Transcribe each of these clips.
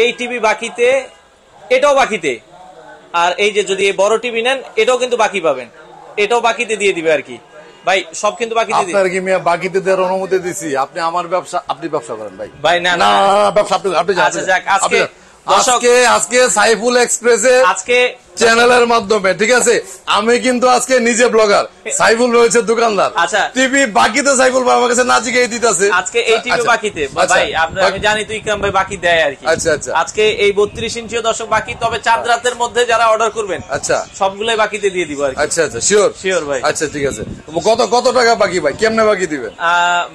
এই টিভি বাকিতে, এটাও বাকিতে, আর এই যে যদি এই বড় টিভি নেন এটাও কিন্তু বাকি পাবেন, এটাও বাকিতে দিয়ে দিবে আর কি ভাই, সব কিন্তু বাকিতে দিবে। আপনার কি মিয়া বাকিতে দেওয়ার অনুমতি দিছি? আপনি আমার ব্যবসা, আপনি ব্যবসা করেন ভাই। ভাই না না ব্যবসা আপনি আচ্ছা যাক, আজকে সাইফুল এক্সপ্রেসে আজকে চ্যানেলের মাধ্যমে, ঠিক আছে, আমি কিন্তু আজকে নিজে ব্লগার, সাইফুল রয়েছে দোকানদার। আচ্ছা টিভি বাকিতে সাইফুল ভাই আমার কাছে নাচিকে দিতেছে আজকে এই টিভি বাকিতে ভাই, আমি জানি তো ইকরাম ভাই বাকি দেয় আর কি। আচ্ছা আচ্ছা, আজকে এই 32 ইঞ্চিও দর্শক বাকি, তবে চাঁদ রাতের মধ্যে যারা অর্ডার করবেন আচ্ছা সবগুলাই বাকিতে দিয়ে দিব আর কি। আচ্ছা আচ্ছা, শিওর শিওর ভাই। আচ্ছা ঠিক আছে, কত টাকা বাকি ভাই, কেমনে বাকি দিবেন?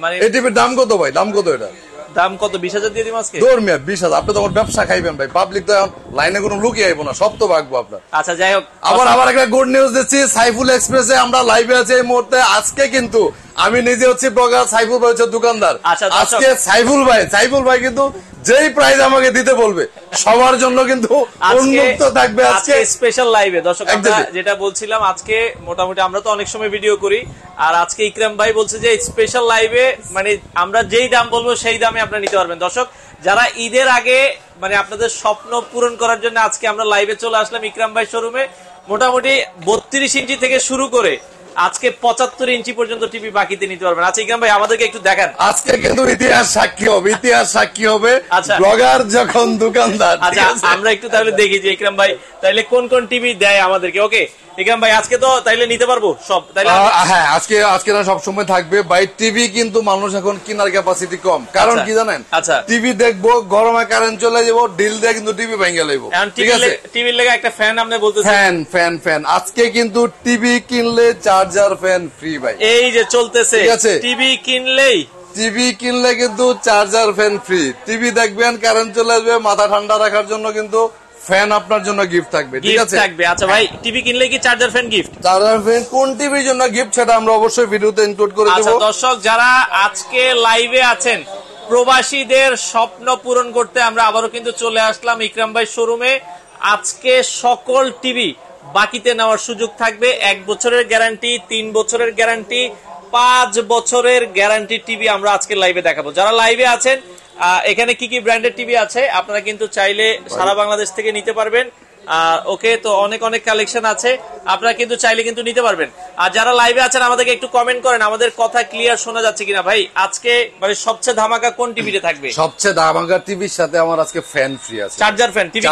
মানে এই টিভির দাম কত ভাই, দাম কত এটা? দাম কত? 20,000 দিয়ে দিম আজকে। দৌড় মিয়া 20,000, আপনি তো আমার ব্যবসা খাইবেন ভাই, পাবলিক তো লাইনে কোনো লুকিয়ে আইবো না, সব তো ভাগবো আপনার। আচ্ছা যাই হোক, আবার একটা গুড নিউজ দিচ্ছি, সাইফুল এক্সপ্রেসে আমরা লাইভে আছি এই মুহূর্তে। আজকে কিন্তু আমি নিজে হচ্ছি ব্লগার, সাইফুল ভাই হচ্ছে দোকানদার। আজকে সাইফুল ভাই কিন্তু যেই প্রাইস আমাকে দিতে বলবে সবার জন্য কিন্তু উন্মুক্ত থাকবে আজকে স্পেশাল লাইভে। দর্শক আমরা যেটা বলছিলাম, আজকে মোটামুটি আমরা তো অনেক সময় ভিডিও করি, আর আজকে ইকরাম ভাই বলছে যে স্পেশাল লাইভে মানে আমরা যেই দাম বলবো সেই দামে আপনারা নিতে পারবেন। দর্শক যারা ঈদের আগে মানে আপনাদের স্বপ্ন পূরণ করার জন্য আজকে আমরা লাইভে চলে আসলাম ইকরাম ভাই শোরুমে। মোটামুটি 32 ইঞ্চি থেকে শুরু করে আজকে 75 ইঞ্চি পর্যন্ত টিভি বাকিতে নিতে পারবেন। আচ্ছা ইকরাম ভাই আমাদেরকে একটু দেখান। আজকে কিন্তু ইতিহাস সাক্ষী হবে ব্লগার যখন দোকানদার। আচ্ছা আমরা একটু তাহলে দেখি যে ইকরাম ভাই তাহলে কোন কোন টিভি দেয় আমাদেরকে। ওকে ইকরাম ভাই আজকে তো তাইলে নিতে পারবো সব, তাইলে হ্যাঁ আজকে না সবসময় থাকবে ভাই। টিভি কিন্তু মানুষ এখন কেনার ক্যাপাসিটি কম, কারণ কি জানেন, আচ্ছা টিভি দেখবো গরমে কারেন্ট চলে যাবো, ডিল দিয়ে কিন্তু টিভি ভেঙে লইব, ঠিক আছে। টিভির লেগে একটা ফ্যান আপনি বলতেছেন, ফ্যান আজকে কিন্তু টিভি কিনলে চার্জার ফ্যান ফ্রি ভাই, এই যে চলতেছে। ঠিক আছে, টিভি কিনলে কিন্তু চার্জার ফ্যান ফ্রি। টিভি দেখবেন কারেন্ট চলে আসবে, মাথা ঠান্ডা রাখার জন্য কিন্তু ফ্যান আপনার জন্য গিফট থাকবে, ঠিক আছে। আচ্ছা ভাই টিভি কিনলে কি charger fan gift? Charger fan কোন টিভির জন্য গিফট সেটা আমরা অবশ্যই ভিডিওতে ইনক্লুড করে দেব। আচ্ছা দর্শক যারা আজকে লাইভে আছেন, প্রবাসীদের স্বপ্ন পূরণ করতে আমরা আবারও কিন্তু চলে আসলাম ইকরাম ভাই শোরুমে। আজকে সকল টিভি বাকিতে নেওয়ার সুযোগ থাকবে। 1 বছরের গ্যারান্টি, 3 বছরের গ্যারান্টি, 5 বছরের গ্যারান্টি টিভি আমরা আজকে লাইভে দেখাবো। যারা লাইভে আছেন এখানে কি কি ব্র্যান্ডের টিভি আছে আপনারা কিন্তু চাইলে সারা বাংলাদেশ থেকে নিতে পারবেন। ওকে তো অনেক কালেকশন আছে, আপনারা কিন্তু চাইলে কিন্তু নিতে পারবেন। আর যারা লাইভে আছেন আমাদেরকে একটু কমেন্ট করেন আমাদের কথা ক্লিয়ার শোনা যাচ্ছে কিনা। ভাই আজকে মানে সবচেয়ে ধামাকা কোন টিভিতে থাকবে? সবচেয়ে ধামাকা টিভির সাথে আমার আজকে ফ্যান ফ্রি আছে, চার্জার ফ্যান। টিভি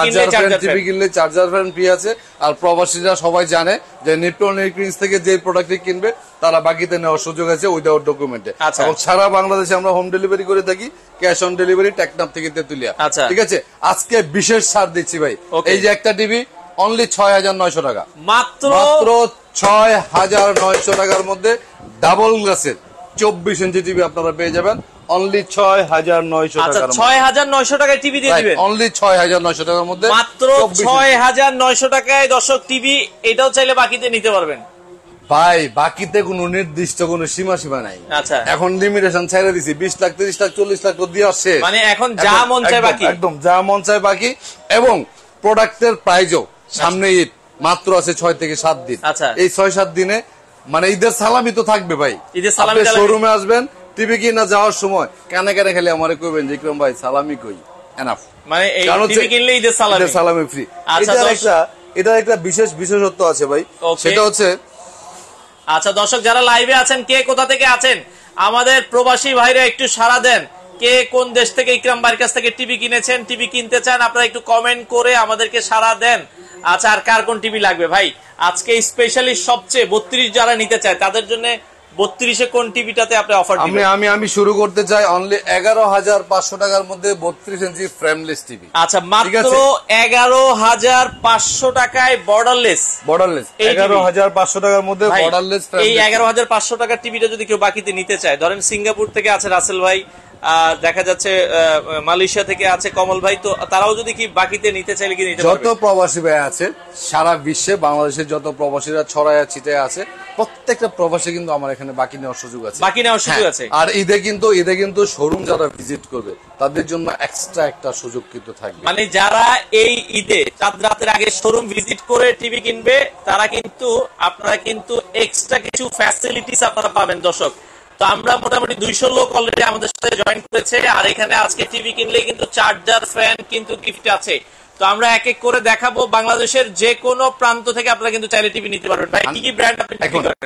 কিনলে চার্জার ফ্যান ফ্রি আছে। আর প্রবাসীরা সবাই জানে যে নিপটন ইলেকট্রনিক্স থেকে যে প্রোডাক্ট কিনবে তারা বাকিতে নেওয়ার সুযোগ আছে উইদাউট ডকুমেন্টে। এবং সারা বাংলাদেশে আমরা হোম ডেলিভারি করে থাকি, ক্যাশ অন ডেলিভারি, টেকনাফ থেকে তেতুলিয়া। ঠিক আছে, আজকে বিশেষ ছাড় দিচ্ছি ভাই। এই যে একটা টিভি অনলি 6,900 টাকা, মাত্র 6,900 টাকার মধ্যে ডাবল গ্লাসের 24 ইঞ্চি টিভি আপনারা পেয়ে যাবেন অনলি 6,900 টাকা। 6,900 টাকায় টিভি দিয়ে দিবেন অনলি 6,900 টাকার মধ্যে, মাত্র 6,900 টাকায় দর্শক টিভি। এটাও চাইলে বাকিতে নিতে পারবেন ভাই। বাকিতে কোনো নির্দিষ্ট কোনো সীমা নাই। আচ্ছা এখন লিমিটেশন ছেড়ে দিছি, 20 লাখ 30 লাখ 40 লাখ দিয়ে আসছে, মানে এখন যা মন চায় বাকি, একদম যা মন চায় বাকি। এবং প্রোডাক্টের প্রাইসও সামনে ঈদ মাত্র আছে 6 থেকে 7 দিন। এই 6-7 দিনে মানে ঈদের সালামি তো থাকবে ভাই। ঈদের সালামি শোরুমে আসবেন, টিভি কিনা যাওয়ার সময় কানে খালি আমারে কইবেন যে ইকরাম ভাই সালামি কই, এনাফ, মানে এই টিভি কিনলে ঈদের সালামি ফ্রি। এটা একটা বিশেষত্ব আছে ভাই, সেটা হচ্ছে। আচ্ছা দর্শক যারা লাইভে আছেন, কে কোথা থেকে আছেন আমাদের প্রবাসী ভাইরা একটু সাড়া দেন। কে কোন দেশ থেকে ইকরাম ভাইয়ের কাছ থেকে টিভি কিনেছেন, টিভি কিনতে চান, আপনারা একটু কমেন্ট করে আমাদেরকে সাড়া দেন। আচ্ছা আর কার কোন টিভি লাগবে ভাই? আজকে স্পেশালি সবচেয়ে 32 যারা নিতে চায় তাদের জন্য 32-এ কোন টিভিটাতে আপনি অফার দিবেন? আমি শুরু করতে চাই অনলি 11,500 টাকার মধ্যে 32 ইঞ্চি ফ্রেমলেস টিভি। আচ্ছা মাত্র 11,500 টাকায় বর্ডারলেস 11,500 টাকার মধ্যে বর্ডারলেস। এই 11,500 টাকার টিভিটা যদি কেউ বাকিতে নিতে চায়, ধরেন সিঙ্গাপুর থেকে আছে রাসেল ভাই, দেখা যাচ্ছে মালয়েশিয়া থেকে আছে কমল ভাই, তো তারাও যদি কি বাকিতে নিতে চাইলে কি নিতে পারবে? যত প্রবাসী ভাই আছে সারা বিশ্বে, বাংলাদেশের যত প্রবাসীরা ছড়ায়া ছিটায় আছে, প্রত্যেকটা প্রবাসী কিন্তু আমার এখানে বাকি নেওয়ার সুযোগ আছে। আর ঈদে কিন্তু শোরুম যারা ভিজিট করবে তাদের জন্য এক্সট্রা একটা সুযোগ কিন্তু থাকবে। মানে যারা এই ঈদে চাঁদ রাতের আগে শোরুম ভিজিট করে টিভি কিনবে তারা কিন্তু আপনারা কিন্তু এক্সট্রা কিছু ফ্যাসিলিটিস আপনারা পাবেন। দর্শক তো আমরা মোটামুটি 200 লোক অলরেডি আমাদের সাথে জয়েন করেছে, আর এখানে আজকে টিভি কিনলে কিন্তু চার্জার ফ্যান কিন্তু গিফট আছে। তো আমরা এক এক করে দেখাবো, বাংলাদেশের যে কোনো প্রান্ত থেকে আপনারা কিন্তু চাইলে টিভি নিতে পারবেন। ভাই কি কি ব্র্যান্ড আপনি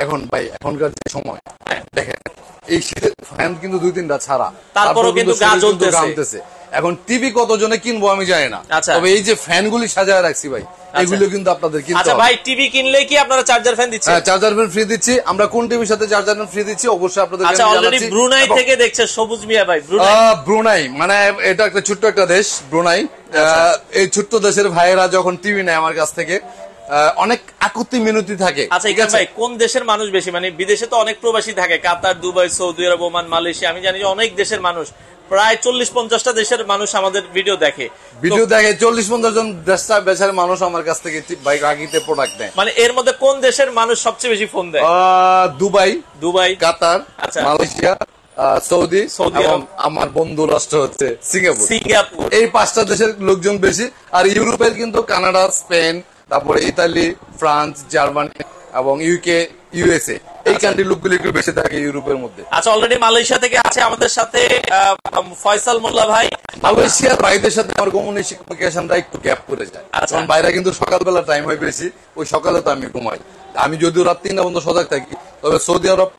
এখন ভাই এখনকার যে সময় দেখেন এই শীতের ফ্যান কিন্তু 2-3টা ছাড়া, তারপরও কিন্তু গা জ্বলতেছে। এখন টিভি কতজনে কিনবো আমি জানি না, তবে এই যে ফ্যানগুলি সাজায় রাখছি ভাই, এগুলো কিন্তু আপনাদের কিনতে হবে। আচ্ছা ভাই, টিভি কিনলে কি আপনারা চার্জার ফ্যান দিচ্ছেন? হ্যাঁ, চার্জার ফ্যান ফ্রি দিচ্ছি আমরা। কোন টিভির সাথে চার্জার ফ্যান ফ্রি দিচ্ছি অবশ্যই আপনাদের আচ্ছা, অলরেডি ব্রুনাই থেকে দেখছে সবুজ মিয়া ভাই। ব্রুনাই মানে এটা একটা ছোট্ট একটা দেশ ব্রুনাই। এই ছোট্ট দেশের ভাইয়েরা যখন টিভি নেয় আমার কাছ থেকে অনেক আকুতি মিনতি থাকে। আচ্ছা ইকরাম ভাই, কোন দেশের মানুষ বেশি, মানে বিদেশে তো অনেক প্রবাসী থাকে, কাতার, দুবাই, সৌদি আরব, ওমান, মালয়েশিয়া, আমি জানি যে অনেক দেশের মানুষ, প্রায় 40-50টা দেশের মানুষ আমাদের ভিডিও দেখে। 40-50 জন দেশের মানুষ আমার কাছ থেকে বাকিতে প্রোডাক্ট নেয়। মানে এর মধ্যে কোন দেশের মানুষ সবচেয়ে বেশি ফোন দেয়? দুবাই, কাতার, মালয়েশিয়া, সৌদি এবং আমার বন্ধু রাষ্ট্র হচ্ছে সিঙ্গাপুর। এই 5টা দেশের লোকজন বেশি। আর ইউরোপের কিন্তু কানাডা, স্পেন, তারপরে ইতালি, ফ্রান্স, জার্মানি এবং ইউকে, ইউএসএ, এই কান্ট্রি লোকগুলো একটু বেশি থাকে ইউরোপের মধ্যে। আচ্ছা, অলরেডি মালয়েশিয়া থেকে আছে আমাদের সাথে ফয়সাল মোল্লা ভাই। মালয়েশিয়ার ভাইদের সাথে আমার কমিউনিকেশনটা একটু গ্যাপ করে যায়, কারণ বাইরে কিন্তু সকালবেলা টাইম হয় বেশি, ওই সকালে তো আমি ঘুমাই। আমি যদিও রাত 3টা পর্যন্ত সজাগ থাকি, তবে সৌদি আরব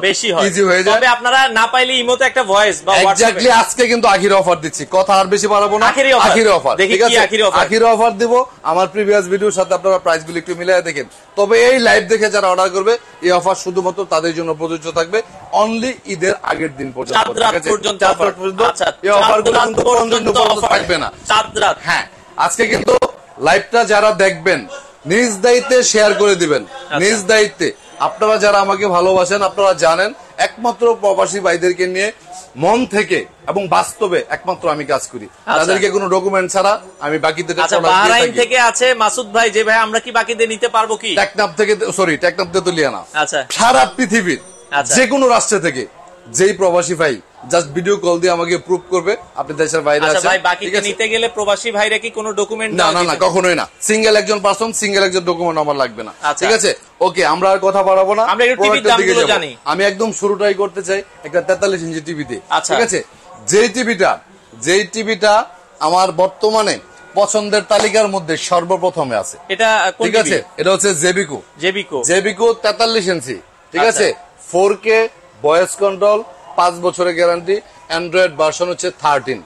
বেশি হয়, তবে আপনারা না পাইলে ইমোতে একটা ভয়েস বা এক্স্যাক্টলি। আজকে কিন্তু আখির অফার দিচ্ছি, কথা আর বেশি বাড়াবো না। আখির অফার, ঠিক আছে, আখির অফার দিব। আমার প্রিভিয়াস ভিডিওর সাথে আপনারা প্রাইস গুলো একটু মিলিয়ে দেখেন। তবে এই লাইভ দেখে যারা অর্ডার করবে, এই অফার শুধুমাত্র তাদের জন্য প্রযোজ্য থাকবে, অনলি ঈদের আগের দিন পর্যন্ত, এই অফার গুলো কিন্তু থাকবে না। হ্যাঁ, আজকে কিন্তু লাইভটা যারা দেখবেন নিজ দায়িত্বে শেয়ার করে দিবেন, নিজ দায়িত্বে। আপনারা যারা আমাকে ভালোবাসেন আপনারা জানেন একমাত্র প্রবাসী ভাইদেরকে নিয়ে মন থেকে এবং বাস্তবে একমাত্র আমি কাজ করি। তাদেরকে কোনো ডকুমেন্ট ছাড়া আমি বাকিতে বাহরাইন থেকে আছে মাসুদ ভাই, যে ভাই আমরা কি বাকিতে নিতে পারবো কি? টেকনাফ থেকে, সরি টেকনাফ থেকে তুলিয়া না, সারা পৃথিবীর যে কোনো রাষ্ট্র থেকে যেই প্রবাসী ভাই জাস্ট ভিডিও কল দিয়ে আমাকে প্রুভ করবে আপনি দেশের বাইরে আছেন। ভাই বাকিতে নিতে গেলে প্রবাসী ভাইরা কি কোনো ডকুমেন্ট? না না না, কখনোই না। সিঙ্গেল একজন পারসন, সিঙ্গেল একজন ডকুমেন্ট আমার লাগবে না, ঠিক আছে? ওকে, আমরা আর কথা বাড়াবো না, আমরা একটু টিভির দামগুলো জানি। আমি একদম শুরুটাই করতে চাই একটা 43 ইঞ্চি টিভিতে, ঠিক আছে? যেই টিভিটা আমার বর্তমানে পছন্দের তালিকার মধ্যে সর্বপ্রথমে আছে, এটা ঠিক আছে? এটা হচ্ছে জেবিকো 43 ইঞ্চি, ঠিক আছে? 4K ভয়েস কন্ট্রোল, 5 বছরের গ্যারান্টি, অ্যান্ড্রয়েড ভার্সন হচ্ছে 13,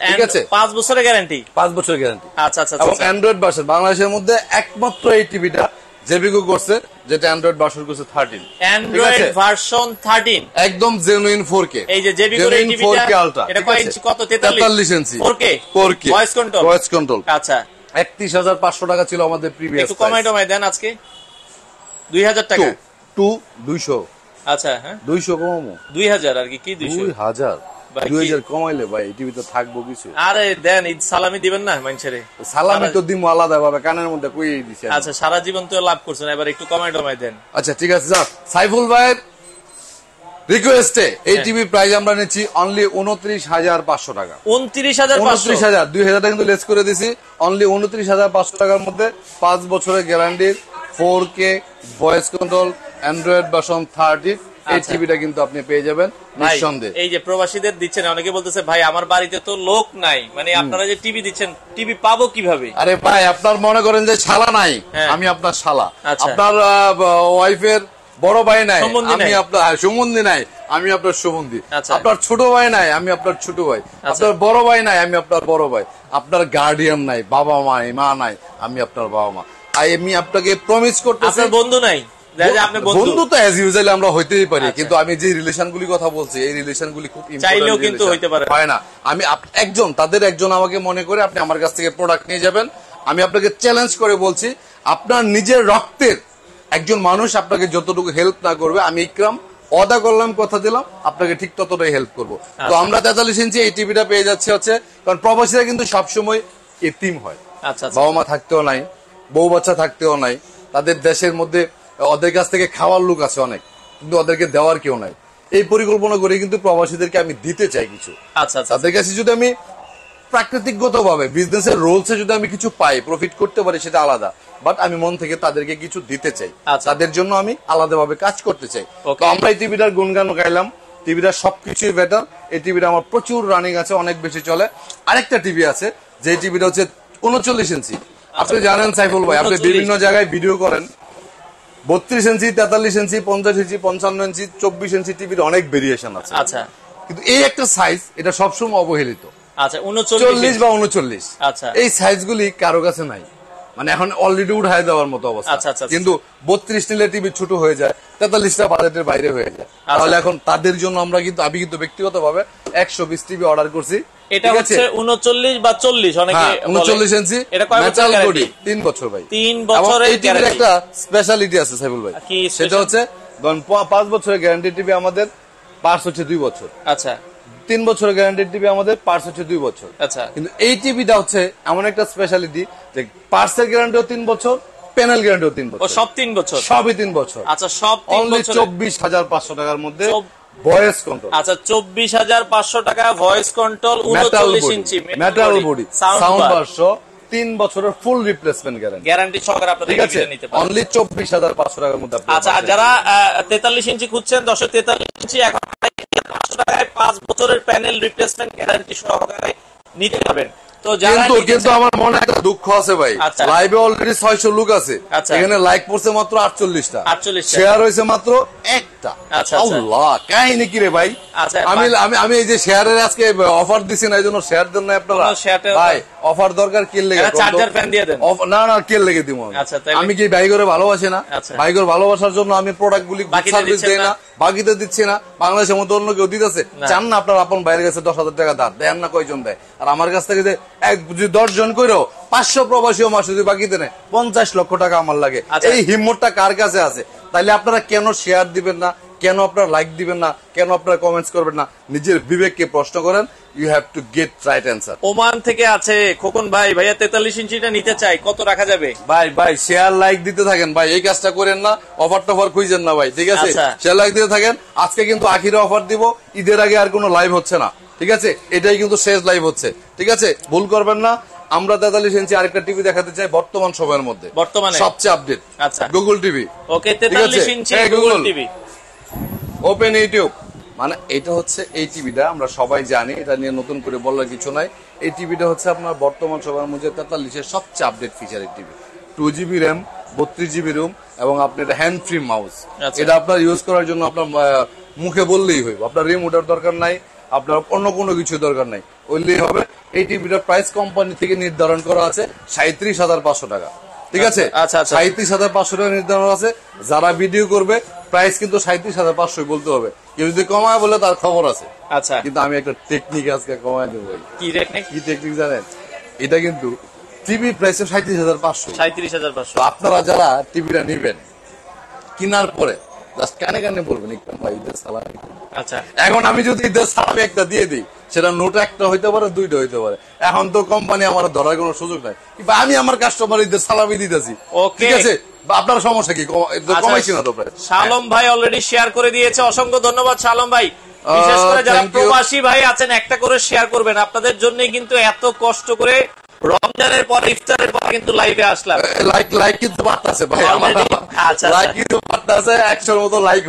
ঠিক আছে? 5 বছরের গ্যারান্টি, 5 বছরের গ্যারান্টি। আচ্ছা আচ্ছা। এবং অ্যান্ড্রয়েড ভার্সন বাংলাদেশের মধ্যে একমাত্র এই টিভিটা জেবিকো করছে, যেটা অ্যান্ড্রয়েড ভার্সন করছে 13, অ্যান্ড্রয়েড ভার্সন 13, একদম জেনুইন 4K। এই যে জেবিকো এই টিভিটা 4K আলট্রা, এটা কয় ইঞ্চি? কত? 43 ইঞ্চি 4K ভয়েস কন্ট্রোল। আচ্ছা, 31,500 টাকা ছিল আমাদের প্রিভিয়াস। একটু কমাই দেন আজকে 2000 টাকা, 200। আচ্ছা, হ্যাঁ 200 কমাবো, 2000 আর কি 2000 কমাইলে ভাই টিভি তো থাকবো কিছু। আরে দেন, ঈদ সালামি দিবেন না মানুষের? সালামি তো দিমু আলাদা ভাবে, কানের মধ্যে কই দিছি। আচ্ছা, সারা জীবন তো লাভ করছেন, এবার একটু কমাই দেন। আচ্ছা ঠিক আছে, যা সাইফুল ভাইয়ের রিকোয়েস্টে এই টিভি প্রাইস আমরা নিচ্ছি অনলি 29,500 টাকা। 29,500, 2000 টাকা কিন্তু লেস করে দিছি। অনলি 29,500 টাকার মধ্যে 5 বছরের গ্যারান্টির 4K voice control Android version 13 এই টিভিটা কিন্তু আপনি পেয়ে যাবেন নিঃসন্দেহে। এই যে প্রবাসীদের দিচ্ছেন, অনেকে বলতেছে ভাই আমার বাড়িতে তো লোক নাই, মানে আপনারা যে টিভি দিচ্ছেন টিভি পাবো কিভাবে? আরে ভাই, আপনার মনে করেন যে শালা নাই, আমি আপনার শালা। আপনার ওয়াইফের বড় ভাই নাই, আমি আপনার সুমন্দি নাই, আমি আপনার সুমন্দি। আপনার ছোট ভাই নাই, আমি আপনার ছোট ভাই। আপনার বড় ভাই নাই, আমি আপনার বড় ভাই। আপনার গার্ডিয়ান নাই, বাবা মা নাই, আমি আপনার বাবা মা। আমি আপনাকে প্রমিস করতেছি, বন্ধু নাই, বন্ধু তো অ্যাজ ইউজুয়াল আমরা হইতেই পারি, কিন্তু আমি যে রিলেশন গুলি কথা বলছি এই রিলেশন গুলি খুব চাইলেও কিন্তু হইতে পারে, হয় না। আমি তাদের একজন আমাকে মনে করে আপনি আমার কাছ থেকে প্রোডাক্ট নিয়ে যাবেন। আমি আপনাকে চ্যালেঞ্জ করে বলছি, আপনার নিজের রক্তের একজন মানুষ আপনাকে যতটুকু হেল্প না করবে, আমি ইকরাম ওয়াদা করলাম, কথা দিলাম আপনাকে ঠিক ততটাই হেল্প করবো। তো আমরা 43 ইঞ্চি এই টিভিটা পেয়ে যাচ্ছি হচ্ছে, কারণ প্রবাসীরা কিন্তু সবসময় এতিম হয়, বাবা মা থাকতেও নাই, বউ বাচ্চা থাকতেও নাই, তাদের দেশের মধ্যে ওদের কাছ থেকে খাওয়ার লোক আছে অনেক, কিন্তু ওদেরকে দেওয়ার কেউ নাই। এই পরিকল্পনা করে কিন্তু প্রবাসীদেরকে আমি দিতে চাই কিছু। তাদের কাছে যদি আমি প্রাকৃতিকগত ভাবে বিজনেসের রোলসে যদি আমি কিছু পাই, প্রফিট করতে পারি, সেটা আলাদা। বাট আমি মন থেকে তাদেরকে কিছু দিতে চাই, তাদের জন্য আমি আলাদাভাবে কাজ করতে চাই। তো আমরা এই টিভিটার গুণগান গাইলাম, টিভিটা সবকিছুই বেটার। এই টিভিটা আমার প্রচুর রানিং আছে, অনেক বেশি চলে। আরেকটা টিভি আছে, যে টিভিটা হচ্ছে 39 ইঞ্চি। আপনি জানেন সাইফুল ভাই, আপনি বিভিন্ন জায়গায় ভিডিও করেন, 32 ইঞ্চি, 43 ইঞ্চি, 50 ইঞ্চি, 55 ইঞ্চি, 24 ইঞ্চি টিভির অনেক ভেরিয়েশন আছে। আচ্ছা, কিন্তু এই একটা সাইজ, এটা সবসময় অবহেলিত। আচ্ছা, 40 বা 39, আচ্ছা, এই সাইজগুলি কারো কাছে নাই, মানে এখন অলরেডি উঠায় দেওয়ার মতো অবস্থা। আচ্ছা, আচ্ছা, কিন্তু 32 নিলে টিভি ছোট হয়ে যায়, 43টা বাজেটের বাইরে হয়ে যায়। তাহলে এখন তাদের জন্য আমি কিন্তু ব্যক্তিগত ভাবে 120 টিভি অর্ডার করছি। এটা হচ্ছে 39 বা 40, অনেকে 39 ইঞ্চি, এটা কয় বছর গ্যারান্টি? 3 বছর ভাই। 3 বছরের গ্যারান্টি। একটা স্পেশালিটি আছে সাইফুল ভাই, সেটা হচ্ছে 5 বছরের গ্যারান্টি টিভি আমাদের, পার্টস হচ্ছে 2 বছর। আচ্ছা, 3 বছরের গ্যারান্টি টিভি আমাদের, পার্টস হচ্ছে 2 বছর। আচ্ছা, কিন্তু এই টিভিটা হচ্ছে এমন একটা স্পেশালিটি যে পার্টসের গ্যারান্টিও 3 বছর, প্যানেল গ্যারান্টিও 3 বছর। সব 3 বছর, সবই 3 বছর। আচ্ছা, সব 3 বছর। 24,500 টাকার মধ্যে ভয়েস কন্ট্রোল। আচ্ছা, 24,500 টাকা ভয়েস কন্ট্রোল, 39 ইঞ্চি মেটাল বডি, সাউন্ড বার, 3 বছরের ফুল রিপ্লেসমেন্ট গ্যারান্টি সহকারে আপনারা নিতে পারেন। অনলি 24,500 টাকার মধ্যে। আচ্ছা, যারা 43 ইঞ্চি খুঁজছেন, 43 ইঞ্চি এখন 500 টাকায় 5 বছরের প্যানেল রিপ্লেসমেন্ট গ্যারান্টি সহকারে নিতে পারবেন। তো কিন্তু আমার মনে একটা দুঃখ আছে ভাই, লাইভে অলরেডি 600 লোক আছে, এখানে লাইক পড়ছে মাত্র 48টা, শেয়ার হয়েছে মাত্র একটা। আল্লাহ, কাহিনী কি রে ভাই? আমি এই যে শেয়ারের আজকে অফার দিছি না, এই জন্য শেয়ার দেন না আপনারা ভাই। অফার দরকার কি লেগে? চার্জার ফ্যান দিয়ে দেন। না না, কে লেগে দিব? আমি কি ভাই করে ভালোবাসি না? ভাই করে ভালোবাসার জন্য আমি প্রোডাক্ট গুলি সার্ভিস দেই না, বাকিতে দিচ্ছি না। বাংলাদেশের মধ্যে অন্য কেউ দিতেছে? চান না আপনার আপন বাইরের কাছে 10,000 টাকা ধার দেন না? কয়জন দেয়? আর আমার কাছ থেকে 10 জন করেও 500 প্রবাসীও মাসে যদি বাকিতে নেয় 50 লক্ষ টাকা আমার লাগে। এই হিম্মতটা কার কাছে আছে? তাইলে আপনারা কেন শেয়ার দিবেন না? কেন আপনারা লাইক দিবেন না? কেন আপনারা কমেন্টস করবেন না? নিজের বিবেককে প্রশ্ন করেন। You have to get right answer. Oman থেকে আছে খোকন ভাই, ভাইয়া 43 ইঞ্চিটা নিতে চাই, কত রাখা যাবে? ভাই শেয়ার লাইক দিতে থাকেন ভাই, এই কাজটা করেন না, অফার টফার খুঁজেন না ভাই, ঠিক আছে? শেয়ার লাইক দিতে থাকেন। আজকে কিন্তু আখিরে অফার দিব, ঈদের আগে আর কোনো লাইভ হচ্ছে না, ঠিক আছে? এটাই কিন্তু শেষ লাইভ হচ্ছে, ঠিক আছে? ভুল করবেন না। আমরা 43 ইঞ্চি আরেকটা টিভি দেখাতে চাই বর্তমান সময়ের মধ্যে, বর্তমানে সবচেয়ে আপডেট। আচ্ছা, গুগল টিভি। ওকে, 43 ইঞ্চি গুগল টিভি, ওপেন ইউটিউব। মানে এটা হচ্ছে এই টিভিটা, আমরা সবাই জানি, এটা নিয়ে নতুন করে বলার কিছু নাই। এই টিভিটা হচ্ছে আপনার বর্তমান সময়ের মধ্যে 43-এর সবচেয়ে আপডেট ফিচারের TV. 2GB RAM, 32GB ROM, এবং আপনি এটা হ্যান্ড ফ্রি মাউস। এটা আপনার ইউজ করার জন্য আপনার মুখে বললেই হইব, আপনার রিমোটের দরকার নাই, আপনার অন্য কোনো কিছু দরকার নাই, বললেই হবে। এই টিভিটার প্রাইস কোম্পানি থেকে নির্ধারণ করা আছে 37,500 টাকা, ঠিক আছে? 37,500 টাকা নির্ধারণ আছে। যারা ভিডিও করবে প্রাইস কিন্তু 37,500 বলতে হবে। কেউ যদি কমায় বলে তার খবর আছে। আচ্ছা, কিন্তু আমি একটা টেকনিক আজকে কমায় দেবো। কি টেকনিক জানেন? এটা কিন্তু টিভি প্রাইস 37,500। আপনারা যারা টিভিটা নিবেন, কেনার পরে জাস্ট কানে কানে বলবেন ভাই ঈদের সালামি। আচ্ছা, এখন আমি যদি ঈদের সালামি একটা দিয়ে দিই, সেটা নোট একটা হইতে পারে, 2টা হইতে পারে। এখন তো কোম্পানি আমার ধরার কোনো সুযোগ নাই, আমি আমার কাস্টমার ঈদের সালামি দিতেছি, ঠিক আছে? আপনার সমস্যা কি? কমাইছি না তো প্রায়। শালম ভাই অলরেডি শেয়ার করে দিয়েছে, অসংখ্য ধন্যবাদ শালম ভাই। বিশেষ করে যারা প্রবাসী ভাই আছেন, একটা করে শেয়ার করবেন, আপনাদের জন্য কিন্তু এত কষ্ট করে রমজানের পর, ইফতারের পর কিন্তু লাইভে আসলাম। লাইক কিন্তু বাড়তেছে ভাই, লাইক কিন্তু বাড়তেছে, 100-র মতো লাইক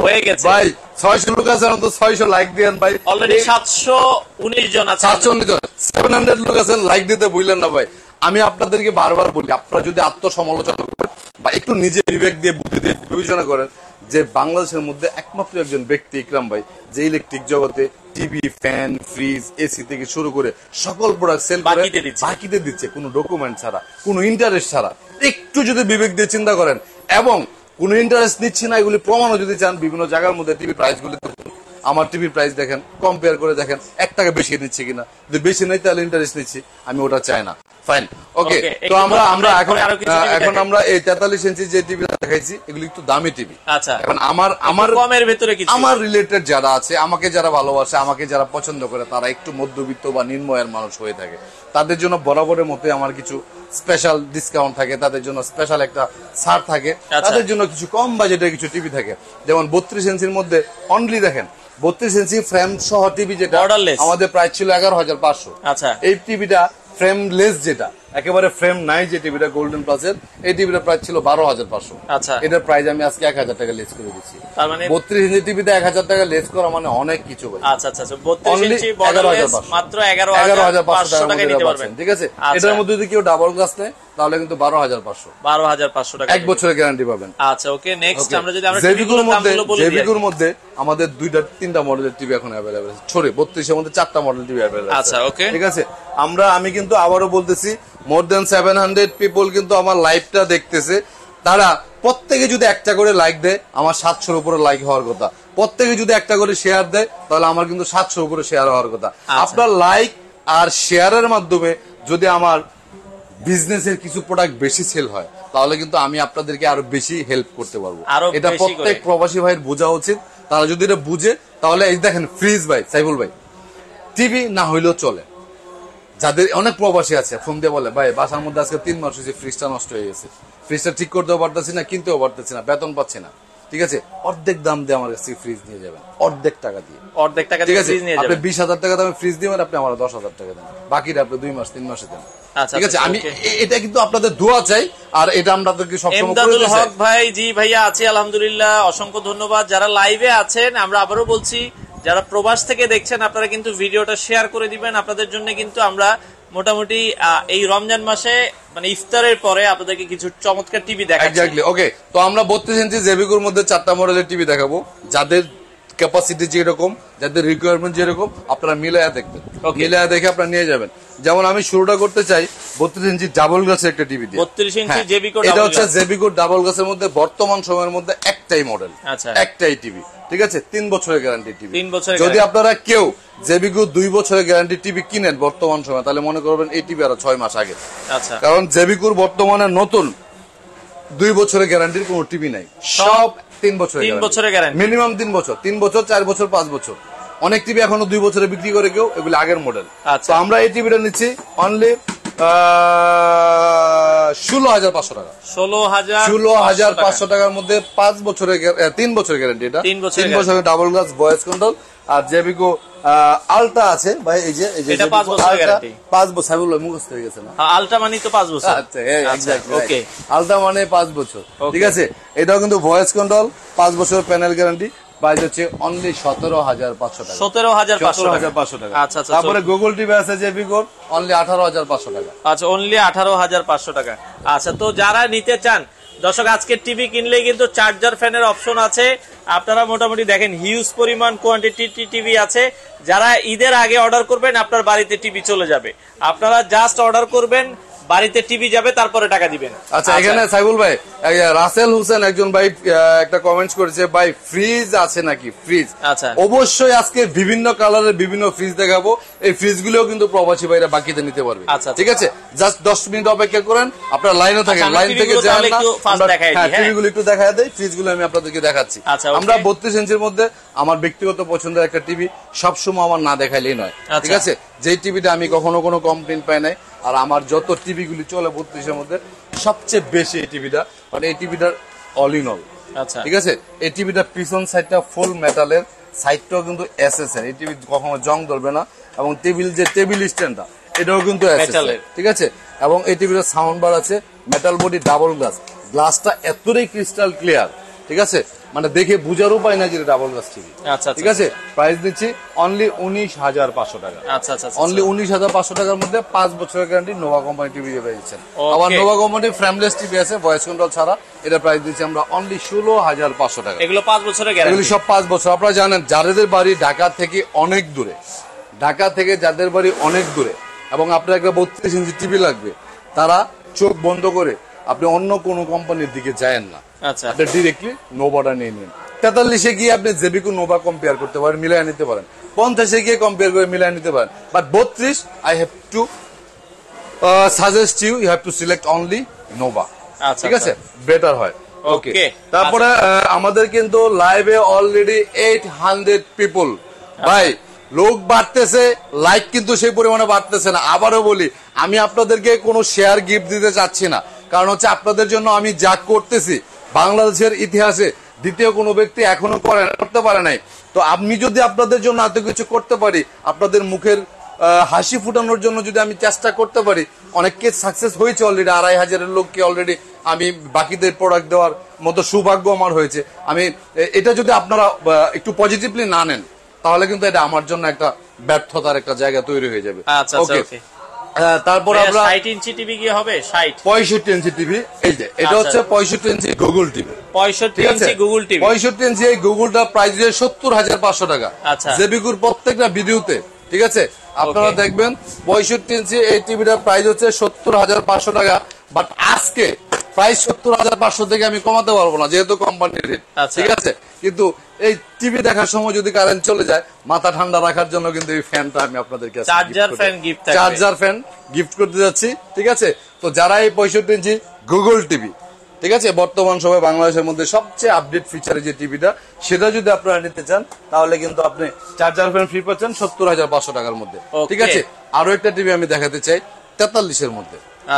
হয়ে গেছে ভাই। 600 লোক আছে, অন্তত 600 লাইক দেন ভাই। অলরেডি 719 জন আছে, 719 জন, 700 লোক আছেন। লাইক দিতে ভুললেন না ভাই। আমি আপনাদেরকে বারবার বলি, আপনারা যদি আত্মসমালোচনা করেন বা একটু নিজে বিবেক দিয়ে, বুদ্ধি দিয়ে বিবেচনা করেন, যে বাংলাদেশের মধ্যে একমাত্র একজন ব্যক্তি ইকরাম ভাই, যে ইলেকট্রিক জগতে টিভি, ফ্যান, ফ্রিজ, এসি থেকে শুরু করে সকল প্রোডাক্ট সেল করে বাকিতে দিচ্ছে, কোনো ডকুমেন্ট ছাড়া, কোনো ইন্টারেস্ট ছাড়া। একটু যদি বিবেক দিয়ে চিন্তা করেন, এবং কোনো ইন্টারেস্ট নিচ্ছে না, এগুলি প্রমাণও যদি চান, বিভিন্ন জায়গার মধ্যে টিভি প্রাইস গুলি, আমার টিভির প্রাইস দেখেন, কম্পেয়ার করে দেখেন 1 টাকা বেশি নিচ্ছে কিনা। যদি বেশি নেই তাহলে ইন্টারেস্ট নিচ্ছি, আমি ওটা চাই না। ফাইন, ওকে। তো আমরা এখন আমরা এই 43 ইঞ্চি যে টিভি দেখাইছি এগুলো একটু দামি টিভি। আচ্ছা, এখন আমার কমের ভিতরে কিছু, আমার রিলেটেড যারা আছে, আমাকে যারা ভালোবাসে, আমাকে যারা পছন্দ করে, তারা একটু মধ্যবিত্ত বা নিম্নআয়ের মানুষ হয়ে থাকে, তাদের জন্য বরাবরের মতো আমার কিছু স্পেশাল ডিসকাউন্ট থাকে, তাদের জন্য স্পেশাল একটা ছাড় থাকে, তাদের জন্য কিছু কম বাজেটের কিছু টিভি থাকে। যেমন 32 ইঞ্চির মধ্যে অনলি দেখেন 32 ইঞ্চি ফ্রেম সহ টিভি, যেটা আমাদের প্রাইস ছিল 11,500। আচ্ছা, এই টিভিটা ফ্রেমলেস, যেটা একেবারে ফ্রেম নাই, যে টিভিটা গোল্ডেন প্লাসের, এই টিভিটা প্রাইস ছিল 12,500। আচ্ছা, এটার প্রাইস আমি আজকে 1,000 টাকা লেস করে দিচ্ছি। তার মানে 32 ইঞ্চি টিভিতে 1,000 টাকা লেস করা মানে অনেক কিছু ভাই। আচ্ছা আচ্ছা, 32 ইঞ্চি বর্ডারলেস মাত্র 11,500 টাকা নিতে পারবেন, ঠিক আছে। এটার মধ্যে যদি কেউ ডাবল গ্লাস নেয় তাহলে কিন্তু 12,500 টাকা, 1 বছরের গ্যারান্টি পাবেন। আচ্ছা, ওকে। নেক্সট আমরা যদি জেবিকুর মধ্যে আমাদের 2-3টা মডেলের টিভি এখন अवेलेबल আছে। ছোট 32 এর মধ্যে 4টা মডেল টিভি अवेलेबल আছে। আচ্ছা, ওকে, ঠিক আছে। আমি কিন্তু আবারও বলতেছি, মোর দ্যান 700 পিপল কিন্তু আমার লাইভটা দেখতেছে। তারা প্রত্যেকে যদি একটা করে লাইক দেয়, আমার 700-এর উপরে লাইক হওয়ার কথা। প্রত্যেকে যদি একটা করে শেয়ার দেয়, তাহলে আমার কিন্তু 700 উপরে শেয়ার হওয়ার কথা। আপনার লাইক আর শেয়ারের মাধ্যমে যদি আমার বিজনেসের কিছু প্রোডাক্ট বেশি সেল হয়, তাহলে কিন্তু আমি আপনাদেরকে আরো বেশি হেল্প করতে পারবো। এটা প্রত্যেক প্রবাসী ভাইয়ের বোঝা উচিত। তারা যদি এটা বুঝে, তাহলে এই দেখেন ফ্রিজ ভাই, সাইফুল ভাই, টিভি না হইলেও চলে। যাদের অনেক প্রবাসী আছে ফোন দিয়ে বলে, ভাই বাসার মধ্যে আজকে 3 মাস হয়েছে, ফ্রিজটা নষ্ট হয়ে গেছে, ফ্রিজটা ঠিক করতেও পারতেছি না, কিনতেও পারতেছি না, বেতন পাচ্ছি না, ঠিক আছে, অর্ধেক দাম দিয়ে আমার কাছে ফ্রিজ নিয়ে যাবেন, অর্ধেক টাকা দিয়ে, ঠিক আছে। আপনি 20,000 টাকা দামে ফ্রিজ দিবেন, আপনি আমার 10,000 টাকা দেন, বাকিটা আপনি 2 মাস 3 মাসে দেন, ঠিক আছে। আমি এটা কিন্তু আপনাদের দোয়া চাই, আর এটা আপনাদেরকে সবসময় করে দিই। হক ভাই, জি ভাইয়া আছি আলহামদুলিল্লাহ, অসংখ্য ধন্যবাদ। যারা লাইভে আছেন, আমরা আবারও বলছি, যারা প্রবাস থেকে দেখছেন, আপনারা কিন্তু ভিডিওটা শেয়ার করে দিবেন। আপনাদের জন্য কিন্তু আমরা মোটামুটি এই রমজান মাসে মানে ইফতারের পরে আপনাদেরকে কিছু চমৎকার টিভি দেখাচ্ছি। এক্স্যাক্টলি, ওকে। তো আমরা 32 ইঞ্চি জেবিকুর মধ্যে 4টা মডেলের টিভি দেখাবো, যাদের ক্যাপাসিটি যেরকম, যাদের রিকোয়ারমেন্ট যেরকম, আপনারা মিলায়া দেখবেন, মিলায়া দেখে আপনারা নিয়ে যাবেন। যেমন আমি শুরুটা করতে চাই 32 ইঞ্চি ডাবল গ্লাসের একটা টিভি দিয়ে। 32 ইঞ্চি জেবিকো, এটা হচ্ছে জেবিকো ডাবল গ্লাসের মধ্যে বর্তমান সময়ের মধ্যে একটাই মডেল, একটাই টিভি, ঠিক আছে। 3 বছরের গ্যারান্টি টিভি। যদি আপনারা কেউ জেবিকো 2 বছরের গ্যারান্টি টিভি কিনেন বর্তমান সময়, তাহলে মনে করবেন এই টিভি আরো 6 মাস আগে। আচ্ছা, কারণ জেবিকোর বর্তমানে নতুন 2 বছরের গ্যারান্টির কোনো টিভি নাই, সব 3 বছরের গ্যারান্টি, মিনিমাম 3 বছর, 3 বছর, 4 বছর, 5 বছর। অনেক টিভি এখনো 2 বছরে বিক্রি করে কেউ, এগুলো আগের মডেল। তো আমরা এই টিভিটা নিচ্ছি অনলি 16,500 টাকা, 16,500 টাকার মধ্যে 3 বছরের গ্যারান্টি। এটা 3 বছরের ডাবল গ্লাস ভয়েস কন্ট্রোল। আর জেবিকো আলটা আছে ভাই, এই যে 5 বছরের গ্যারান্টি, 5 বছর মুখস্থ হয়ে গেছে না, আলটা মানে তো 5 বছর। আচ্ছা, এক্স্যাক্টলি, ওকে, আলটা মানে 5 বছর, ঠিক আছে। এটাও কিন্তু ভয়েস কন্ট্রোল, 5 বছরের প্যানেল গ্যারান্টি। প্রাইস হচ্ছে অনলি 17,500 টাকা, 17,500 টাকা। আচ্ছা, তারপরে গুগল টিভি আছে জেবিকোর, অনলি 18,500 টাকা। আচ্ছা, অনলি 18,500 টাকা। আচ্ছা, তো যারা নিতে চান দর্শক, আজকে টিভি কিনলেই কিন্তু চার্জার ফ্যানের অপশন আছে। আপনারা মোটামুটি দেখেন হিউজ পরিমাণ কোয়ান্টিটি টিভি আছে। যারা ঈদের আগে অর্ডার করবেন, আপনার বাড়িতে টিভি চলে যাবে। আপনারা জাস্ট অর্ডার করবেন, বাড়িতে টিভি যাবে, তারপরে টাকা দিবেন। আচ্ছা, এখানে সাইফুল ভাই, রাসেল হোসেন একজন ভাই একটা কমেন্টস করেছে, ভাই ফ্রিজ আছে নাকি? ফ্রিজ, আচ্ছা, অবশ্যই আজকে বিভিন্ন কালারের বিভিন্ন ফ্রিজ দেখাবো। এই ফ্রিজ গুলোও কিন্তু প্রবাসী ভাইরা বাকিতে নিতে পারবে, ঠিক আছে। জাস্ট 10 মিনিট অপেক্ষা করেন, আপনারা লাইনে থাকেন, লাইন থেকে যান না, টিভিগুলো একটু দেখা দেয়, ফ্রিজগুলো আমি আপনাদেরকে দেখাচ্ছি। আমরা 32 ইঞ্চির মধ্যে আমার ব্যক্তিগত পছন্দের একটা টিভি, সবসময় আমার না দেখাইলেই নয়, ঠিক আছে। যেই টিভিটা আমি কখনো কোনো কমপ্লেন পাই নাই, আর আমার যত টিভি গুলি চলে 32-এর মধ্যে সবচেয়ে বেশি এই টিভিটা, মানে এই টিভিটার অল ইন অল, আচ্ছা, ঠিক আছে। এই টিভিটার পিছন সাইডটা ফুল মেটালের, সাইডটাও কিন্তু এসএস এর, এই টিভি কখনো জং ধরবে না। এবং টেবিল স্ট্যান্ডটা এটাও কিন্তু এসএস এর, ঠিক আছে। এবং এই টিভিটার সাউন্ড বার আছে, মেটাল বডি, ডাবল গ্লাস, গ্লাসটা এতটাই ক্রিস্টাল ক্লিয়ার, ঠিক আছে, মানে দেখে বুঝার উপায় না যে ডাবল গ্লাস টিভি, ঠিক আছে। প্রাইস দিচ্ছি অনলি 19,500 টাকা। আচ্ছা, অনলি 19,500 টাকার মধ্যে 5 বছরের গ্যারান্টি নোভা কোম্পানি টিভি পেয়েছেন। আবার নোভা কোম্পানি ফ্রেমলেস টিভি আছে, ভয়েস কন্ট্রোল ছাড়া। এটা প্রাইস দিচ্ছি আমরা অনলি 16,500 টাকা। এগুলো 5 বছরের গ্যারান্টি, এগুলো সব 5 বছর। আপনারা জানেন, যাদের বাড়ি ঢাকা থেকে অনেক দূরে, ঢাকা থেকে যাদের বাড়ি অনেক দূরে, এবং আপনার একটা 32 ইঞ্চি টিভি লাগবে, তারা চোখ বন্ধ করে আপনি অন্য কোন কোম্পানির দিকে যায়েন না, আচ্ছা, আপনি ডিরেক্টলি নোভাটা নিয়ে নিন। 43-এ গিয়ে আপনি জেবিকো নোভা কম্পেয়ার করতে পারেন, মিলায় নিতে পারেন। 50-এ গিয়ে কম্পেয়ার করে মিলায় নিতে পারেন। But 32 I have to suggest you have to select only Nova. আচ্ছা, ঠিক আছে, বেটার হয়। ওকে, Okay. তারপরে আমাদের কিন্তু লাইভে অলরেডি 800 পিপল। ভাই লোক বাড়তেছে, লাইক কিন্তু সেই পরিমাণে বাড়তেছে না। আবারও বলি, আমি আপনাদেরকে কোনো শেয়ার গিফট দিতে চাচ্ছি না, কারণ হচ্ছে আপনাদের জন্য আমি যা করতেছি বাংলাদেশের ইতিহাসে দ্বিতীয় কোনো ব্যক্তি এখনো করতে পারে নাই। তো আমি যদি আপনাদের জন্য এত কিছু করতে পারি, আপনাদের মুখের হাসি ফুটানোর জন্য যদি আমি চেষ্টা করতে পারি, অনেককে সাকসেস হয়েছে অলরেডি। 2500 লোককে অলরেডি আমি বাকিদের প্রোডাক্ট দেওয়ার মতো সৌভাগ্য আমার হয়েছে। আমি এটা যদি আপনারা একটু পজিটিভলি না নেন, তাহলে কিন্তু এটা আমার জন্য একটা ব্যর্থতার একটা জায়গা তৈরি হয়ে যাবে। আচ্ছা, ওকে, ওকে। তারপর আমরা 60 ইঞ্চি টিভি কি হবে? 60 65 ইঞ্চি টিভি, এই যে এটা হচ্ছে 65 ইঞ্চি গুগল টিভি। 65 ইঞ্চি গুগল টিভি। 65 ইঞ্চি এই গুগলটা প্রাইস দিয়ে 70,500 টাকা। আচ্ছা। জেবিকুর প্রত্যেকটা ভিডিওতে, ঠিক আছে, আপনারা দেখবেন 65 ইঞ্চি এই টিভিটার প্রাইস হচ্ছে 70,500 টাকা। বাট আজকে প্রাইস 70,500 থেকে আমি কমাতে পারবো না, যেহেতু কোম্পানির রেট। আচ্ছা। ঠিক আছে, কিন্তু এই টিভি দেখার সময় যদি কারেন্ট চলে যায়, মাথা ঠান্ডা রাখার জন্য কিন্তু এই ফ্যানটা আমি আপনাদেরকে চার্জার ফ্যান গিফট থাকবে। চার্জার ফ্যান গিফট করতে যাচ্ছি। ঠিক আছে, তো যারা এই 65 ইঞ্চি গুগল টিভি, ঠিক আছে, বর্তমান সময় বাংলাদেশের মধ্যে সবচেয়ে আপডেট ফিচারে যে টিভিটা, সেটা যদি আপনারা নিতে চান, তাহলে কিন্তু আপনি চার্জার ফ্যান ফ্রি পাচ্ছেন 70,500 টাকার মধ্যে। ঠিক আছে, আরো একটা টিভি আমি দেখাতে চাই 43 এর মধ্যে।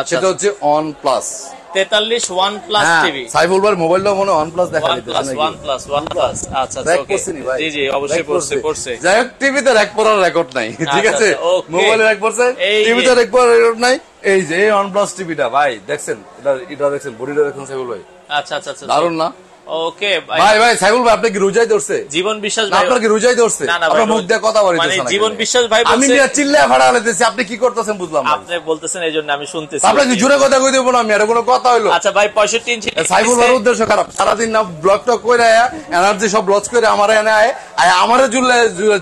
সেটা হচ্ছে on plus 43 OnePlus TV. Saiful ভাই মোবাইলটা মনে হয় OnePlus দেখা দিতেছে নাকি? OnePlus। আচ্ছা, ব্যাক ওকে। করছেনি ভাই? জি, অবশ্যই পড়ছে। যাই হোক, টিভিতে র্যাক পড়ার রেকর্ড নাই। ঠিক আছে, আচ্ছা, ওকে। মোবাইলে র্যাক পড়ছে, এই টিভিতে র্যাক পড়ার রেকর্ড নাই। এই যে এই OnePlus টিভিটা ভাই দেখছেন, এটা দেখছেন, বডিটা দেখছেন সাইফুল ভাই, আচ্ছা। দারুণ না? ওকে ভাই সাইফুল ভাই, আপনি কি রোজাই ধরছে? জীবন বিশ্বাস না, ভাই। আপনার কি রোজাই ধরছে? না, ভাই, আপনার মুখ দিয়ে কথা মানে বলতেছেন। জীবন বিশ্বাস ভাই আমি বলছে, চিল্লায় ফাড়া লেতেছি, আপনি কি করতেছেন বুঝলাম না। আপনি বলতেছেন এইজন্য আমি শুনতেছি। আপনার কি জোরে কথা কই দেবো না আমি? আর কোনো কথা হইলো? আচ্ছা ভাই, 65 ইঞ্চি সাইফুল ভাইয়ের উদ্দেশ্য খারাপ, সারাদিন না ব্লগ টক করে এনার্জি সব লস করে আমার এনে আয় আমারে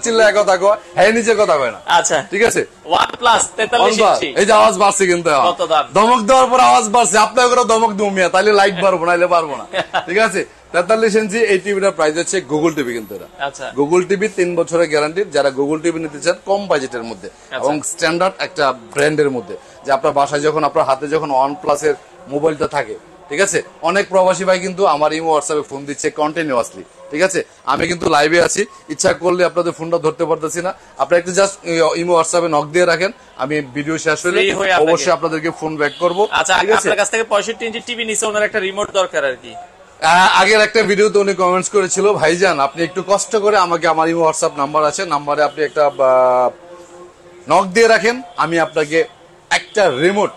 চিল্লায় কথা কয়, হ্যাঁ নিজে কথা কয় না। আচ্ছা, ঠিক আছে, OnePlus 43 ইঞ্চি। এই যে আওয়াজ বাড়ছে কিন্তু, কত দাম? ধমক দেওয়ার পর আওয়াজ বাড়ছে, আপনার করে ধমক দিব মিয়া, তাহলে লাইক বাড়বো, নাইলে পারবো না। ঠিক আছে, 43 ইঞ্চি এই টিভিটার প্রাইস হচ্ছে গুগল টিভি কিন্তু এটা। আচ্ছা, গুগল টিভি 3 বছরের গ্যারান্টি। যারা গুগল টিভি নিতে চান কম বাজেটের মধ্যে এবং স্ট্যান্ডার্ড একটা ব্র্যান্ডের মধ্যে, যে আপনার বাসায় যখন আপনার হাতে যখন OnePlus এর মোবাইলটা থাকে, ঠিক আছে, অনেক প্রবাসী ভাই কিন্তু আমার ইমো হোয়াটসঅ্যাপে ফোন দিচ্ছে কন্টিনিউয়াসলি। ঠিক আছে, আমি কিন্তু লাইভে আছি, ইচ্ছা করলে আপনাদের ফোনটা ধরতে পারতেছি না। আপনারা একটু জাস্ট ইমো হোয়াটসঅ্যাপে নক দিয়ে রাখেন, আমি ভিডিও শেষ হলে অবশ্যই আপনাদেরকে ফোন ব্যাক করবো। আচ্ছা, আপনার কাছ থেকে 65 ইঞ্চি টিভি নিছে, ওনার একটা রিমোট দরকার আর কি। আগের একটা ভিডিওতে উনি কমেন্টস করেছিল, ভাইজান আপনি একটু কষ্ট করে আমাকে, আমার ইমো হোয়াটসঅ্যাপ নাম্বার আছে, নাম্বারে আপনি একটা নক দিয়ে রাখেন, আমি আপনাকে একটা রিমোট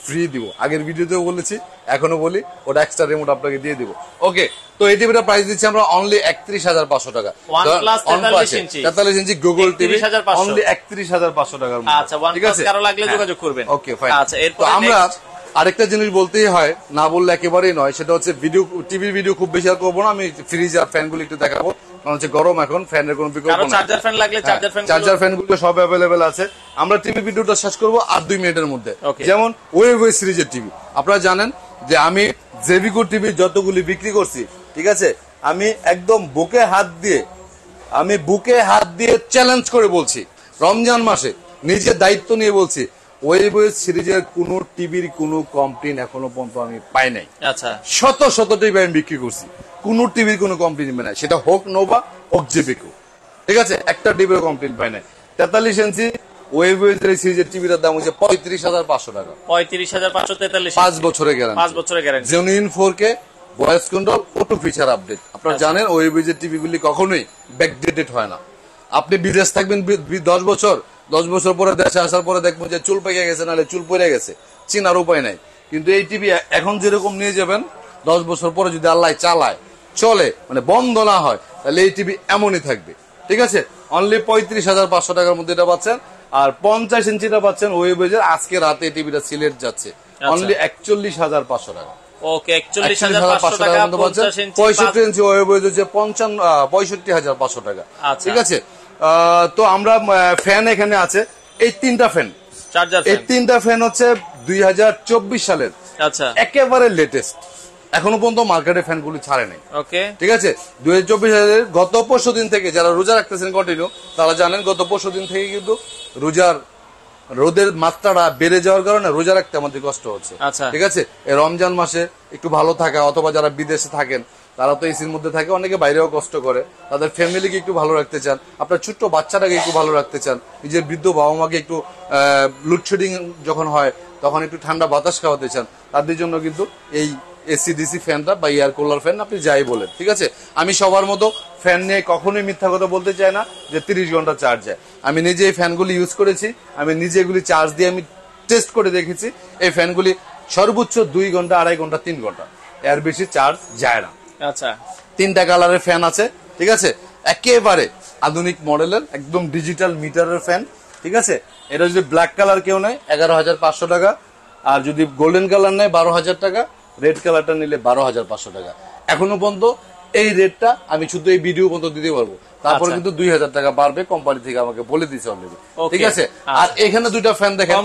ফ্রি দিব। আগের ভিডিওতেও বলেছি, এখনো বলি, ওটা এক্সট্রা রিমোট আপনাকে দিয়ে দিব। ওকে, তো এই টিভিটা প্রাইস দিচ্ছি আমরা অনলি 31,500 টাকা। OnePlus 43 ইঞ্চি গুগল টিভি 31,500 অনলি 31,500 টাকার মধ্যে। আচ্ছা, ঠিক OnePlus আছে, কারো লাগলে যোগাযোগ করবেন। Okay fine. আচ্ছা, তো এরপর আমরা আরেকটা জিনিস বলতেই হয়, না বললে একেবারেই নয়, সেটা হচ্ছে ভিডিও, টিভি ভিডিও খুব বেশি আর করবো না। আমি ফ্রিজ আর ফ্যান গুলো একটু দেখাবো, কারণ হচ্ছে গরম এখন, ফ্যানের কোনো বিকল্প নেই। চার্জার ফ্যান লাগলে চার্জার ফ্যান গুলো সব অ্যাভেলেবেল আছে। আমরা টিভি ভিডিওটা শেষ করবো আর 2 মিনিটের মধ্যে। Okay. যেমন ওয়েভ সিরিজের টিভি, আপনারা জানেন যে আমি জেভিকো টিভি যতগুলি বিক্রি করছি, ঠিক আছে, আমি একদম বুকে হাত দিয়ে চ্যালেঞ্জ করে বলছি, রমজান মাসে নিজের দায়িত্ব নিয়ে বলছি, ওয়েভ সিরিজের কোন টিভির কোন কমপ্লেন এখনো পর্যন্ত আমি পাই নাই। আচ্ছা, শত টিভি আমি বিক্রি করছি, কোন টিভির কোন কমপ্লেন পাই নাই, সেটা হোক নোভা হোক জেবিকো। ঠিক আছে, একটা টিভির কমপ্লেন পাই নাই। 43 ইঞ্চি ওয়েভ সিরিজের টিভিটার দাম হচ্ছে 35,500 টাকা। 35,543, 5 বছরের গ্যারান্টি। 5 বছরের guarantee. Genuine 4K voice control, auto feature update. আপনারা জানেন ওয়েভ টিভি গুলি কখনোই ব্যাকডেটেড হয় না। আপনি বিদেশ থাকবেন 10 বছর পরে দেশে আসার পরে দেখবেন যে চুল পেকে গেছে, নাহলে চুল পড়ে গেছে, চিনার উপায় নাই। কিন্তু এই টিভি এখন যেরকম নিয়ে যাবেন, 10 বছর পরে যদি আল্লাহ চলে, মানে বন্ধ না হয়, তাহলে এই টিভি এমনই থাকবে। ঠিক আছে, অনলি 35,500 টাকার মধ্যে এটা পাচ্ছেন। আর 50 ইঞ্চিটা পাচ্ছেন ওয়েবেজের, আজকে রাতে এই টিভিটা সিলেট যাচ্ছে অনলি 41,500 টাকা। ওকে, 41,500 টাকা 50 ইঞ্চি। 65 ইঞ্চি ওয়েবেজ হচ্ছে 65,500 টাকা। ঠিক আছে, তো আমরা ফ্যান এখানে আছে, এই 3টা ফ্যান, চার্জার এই 3টা ফ্যান হচ্ছে 2024 সালের আচ্ছা একেবারে লেটেস্ট, এখনো পর্যন্ত মার্কেটে ফ্যানগুলি ছাড়ে নাই। ওকে, ঠিক আছে, 2024 সালের গত 25 দিন থেকে যারা রোজা রাখতেছেন কন্টিনিউ, তারা জানেন গত 25 দিন থেকে কিন্তু রোজার রোদের মাত্রাটা বেড়ে যাওয়ার কারণে রোজা রাখতে আমাদের কষ্ট হচ্ছে। আচ্ছা। ঠিক আছে, এই রমজান মাসে একটু ভালো থাকা, অথবা যারা বিদেশে থাকেন তারা তো এসির মধ্যে থাকে, অনেকে বাইরেও কষ্ট করে, তাদের ফ্যামিলিকে একটু ভালো রাখতে চান, আপনার ছোট্ট বাচ্চাটাকে একটু ভালো রাখতে চান, নিজের বৃদ্ধ বাবা মাকে একটু লোডশেডিং যখন হয় তখন একটু ঠান্ডা বাতাস খাওয়াতে চান, তাদের জন্য কিন্তু এই এসি ডিসি ফ্যানটা বা এয়ার কুলার ফ্যান আপনি যাই বলেন। ঠিক আছে, আমি সবার মতো ফ্যান নিয়ে কখনোই মিথ্যা কথা বলতে চাই না যে 30 ঘন্টা চার্জ যায়। আমি নিজে এই ফ্যানগুলি ইউজ করেছি, আমি নিজে এগুলি চার্জ দিয়ে আমি টেস্ট করে দেখেছি, এই ফ্যানগুলি সর্বোচ্চ 2 ঘন্টা, 2.5 ঘন্টা, 3 ঘন্টা, এর বেশি চার্জ যায় না। আচ্ছা, 3টা কালারের ফ্যান আছে। ঠিক আছে, একেবারে আধুনিক মডেলের একদম ডিজিটাল মিটারের ফ্যান। ঠিক আছে, এটা যদি ব্ল্যাক কালার কেউ নেয় 11,500 টাকা, আর যদি গোল্ডেন কালার নেয় 12,000 টাকা, রেড কালারটা নিলে 12,500 টাকা। এখনো পর্যন্ত এই রেটটা আমি শুধু এই ভিডিও পর্যন্ত দিতে পারবো, তারপরে কিন্তু 2,000 টাকা বাড়বে, কোম্পানি থেকে আমাকে বলে দিয়েছে অলরেডি। ঠিক আছে, আর এখানে দুইটা ফ্যান দেখেন,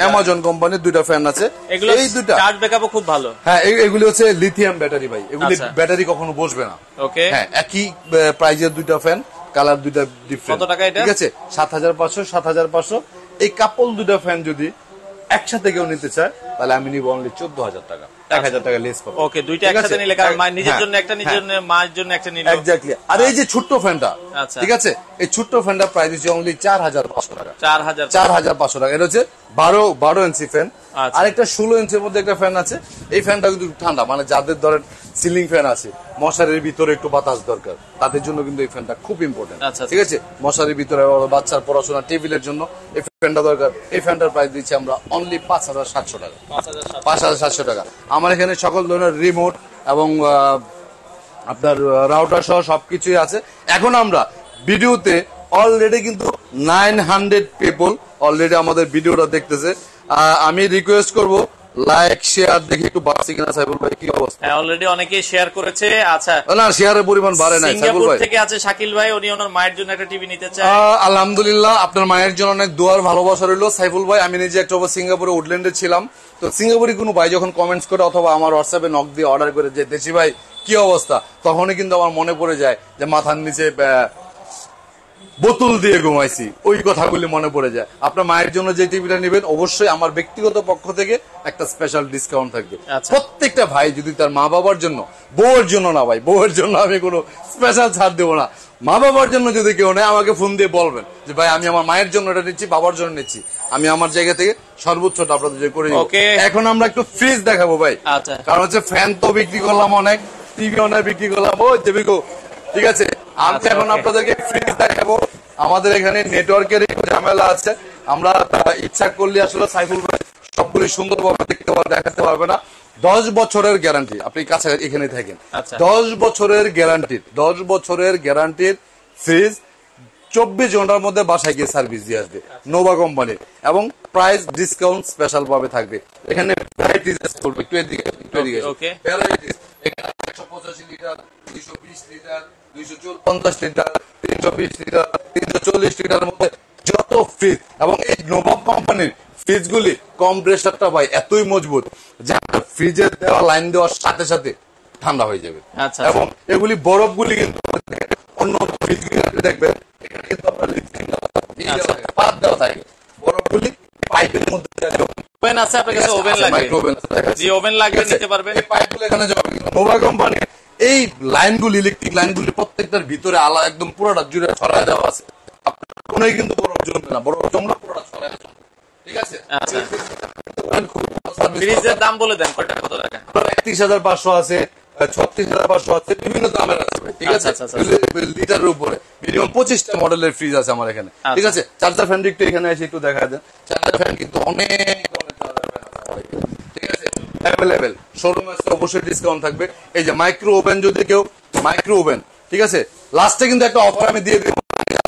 অ্যামাজন কোম্পানির দুইটা ফ্যান আছে, এই দুইটা চার্জ ব্যাকআপও খুব ভালো। হ্যাঁ, এগুলি হচ্ছে লিথিয়াম ব্যাটারি ভাই, এগুলি ব্যাটারি কখনো বসবে না। ওকে, হ্যাঁ, একই প্রাইজের দুইটা ফ্যান, কালার দুইটা ডিফারেন্ট। কত টাকা এটা? ঠিক আছে, 7,500, 7,500। এই কাপল দুইটা ফ্যান যদি একসাথে কেউ নিতে চায় তাহলে আমি নিব অনলি 14,000 টাকা, 1,000 টাকা লেস পাবো। ওকে, দুইটা একসাথে নিলে, কারণ নিজের জন্য একটা, নিজের জন্য, মায়ের জন্য একটা নিলে এক্স্যাক্টলি। আর এই যে ছোট্ট ফ্যানটা, ঠিক আছে, এই ছোট্ট ফ্যানটা প্রাইস হচ্ছে অনলি 4,500 টাকা, 4,500 টাকা। এটা হচ্ছে 12 ইঞ্চি ফ্যান। আরেকটা 16 ইঞ্চির মধ্যে একটা ফ্যান আছে, এই ফ্যানটা কিন্তু ঠান্ডা, মানে যাদের ধরেন সিলিং ফ্যান আছে, মশারির ভিতরে একটু বাতাস দরকার, তাদের জন্য কিন্তু এই ফ্যানটা খুব ইম্পর্টেন্ট। ঠিক আছে, মশারির ভিতরে বাচ্চার পড়াশোনা, টেবিলের জন্য এই ফ্যানটা দরকার। এই ফ্যানটার প্রাইস দিচ্ছি আমরা অনলি 5,700 টাকা, 5,700 টাকা। আমার এখানে সকল ধরনের রিমোট এবং আপনার রাউটার সহ সবকিছুই আছে। এখন আমরা ভিডিওতে অলরেডি কিন্তু 900 পিপল অলরেডি আমাদের ভিডিওটা দেখতেছে। আমি রিকোয়েস্ট করব লাইক শেয়ার দেখি একটু বাড়ছে কিনা সাইফুল ভাই, কি অবস্থা? হ্যাঁ, অলরেডি অনেকেই শেয়ার করেছে। আচ্ছা, না, শেয়ারের পরিমাণ বাড়ে নাই সাইফুল ভাই। থেকে আছে শাকিল ভাই, উনি ওনার মায়ের জন্য একটা টিভি নিতে চায়। আলহামদুলিল্লাহ, আপনার মায়ের জন্য অনেক দোয়ার ভালোবাসা রইলো সাইফুল ভাই। আমি নিজে একটা সিঙ্গাপুরে উডল্যান্ডে ছিলাম, তো সিঙ্গাপুরে কোনো ভাই যখন কমেন্টস করে অথবা আমার হোয়াটসঅ্যাপে নক দিয়ে অর্ডার করে যে দেশি ভাই কি অবস্থা, তখনই কিন্তু আমার মনে পড়ে যায় যে মাথার নিচে বোতল দিয়ে ঘুমাইছি, ওই কথাগুলি মনে পড়ে যায়। আপনার মায়ের জন্য যে টিভিটা নেবেন অবশ্যই আমার ব্যক্তিগত পক্ষ থেকে একটা স্পেশাল ডিসকাউন্ট থাকবে। প্রত্যেকটা ভাই যদি তার মা বাবার জন্য, বউয়ের জন্য না ভাই, বউয়ের জন্য আমি কোনো স্পেশাল ছাড় দেবো না, মা বাবার জন্য যদি কেউ নেয় আমাকে ফোন দিয়ে বলবেন যে ভাই আমি আমার মায়ের জন্য এটা নিচ্ছি, বাবার জন্য নিচ্ছি, আমি আমার জায়গা থেকে সর্বোচ্চটা আপনাদের করে দিব। এখন আমরা একটু ফ্রিজ দেখাবো ভাই, কারণ হচ্ছে ফ্যান তো বিক্রি করলাম অনেক, টিভি অনেক বিক্রি করলাম, ওই দেবিকো। ঠিক আছে, আমি এখন আপনাদেরকে ফ্রিজ দেখাবো। আমাদের এখানে নেটওয়ার্কের ঝামেলা আছে, আমরা ইচ্ছা করলে আসলে সাইফুল ভাই সবগুলি সুন্দরভাবে দেখাতে পারবে না। 10 বছরের গ্যারান্টি, আপনি কাছে এখানে থাকেন, 10 বছরের গ্যারান্টি, 10 বছরের গ্যারান্টির ফ্রিজ 24 ঘন্টার মধ্যে বাসায় গিয়ে সার্ভিস দিয়ে আসবে, নোভা কোম্পানির, এবং প্রাইস ডিসকাউন্ট স্পেশাল ভাবে থাকবে। এখানে ভ্যারাইটিস করবে, একটু এদিকে, ভ্যারাইটিস, এখানে 185 litre, 220 litre, 250 litre, 320 litre, 340 litre মধ্যে যত ফ্রিজ, এবং এই নোভা কোম্পানির ফ্রিজ গুলি কম্প্রেসারটা ভাই এতই মজবুত যে ফ্রিজের দেওয়া লাইন দেওয়ার সাথে সাথে ঠান্ডা হয়ে যাবে। এবং এগুলি বরফ গুলি কিন্তু অন্য ফ্রিজ গুলি দেখবেন এখানে কিন্তু আপনার পাত দেওয়া থাকে, বরফ গুলি পাইপের মধ্যে ওভেন আছে, আপনার কাছে ওভেন লাগবে, জি ওভেন লাগবে নিতে পারবেন। এই পাইপগুলো এখানে যাবে। নোভা কোম্পানির এই লাইনগুলি, ইলেকট্রিক লাইনগুলি প্রত্যেকটার ভিতরে আলাদা একদম পুরোটা জুড়ে ছড়ায় দেওয়া আছে, আপনার কোনোই কিন্তু বরফ জমবে না, বরফ জমলে পুরোটা ছড়ায় যাবে। ঠিক আছে, আচ্ছা, ফ্রিজের দাম বলে দেন, কত টাকা? 31,500 আছে, 36,500 আছে, বিভিন্ন দামের আছে। ঠিক আছে, লিটারের উপরে মিনিমাম 25টা মডেলের ফ্রিজ আছে আমার এখানে। ঠিক আছে, চার্জার ফ্যান একটু এখানে এসে একটু দেখা দেন, চার্জার ফ্যান কিন্তু অনেক ঠিক আছে অ্যাভেলেবেল, শোরুমে অবশ্যই ডিসকাউন্ট থাকবে। এই যে মাইক্রো ওভেন, যদি কেউ মাইক্রো ওভেন, ঠিক আছে, লাস্টে কিন্তু একটা অফার আমি দিয়ে দিব,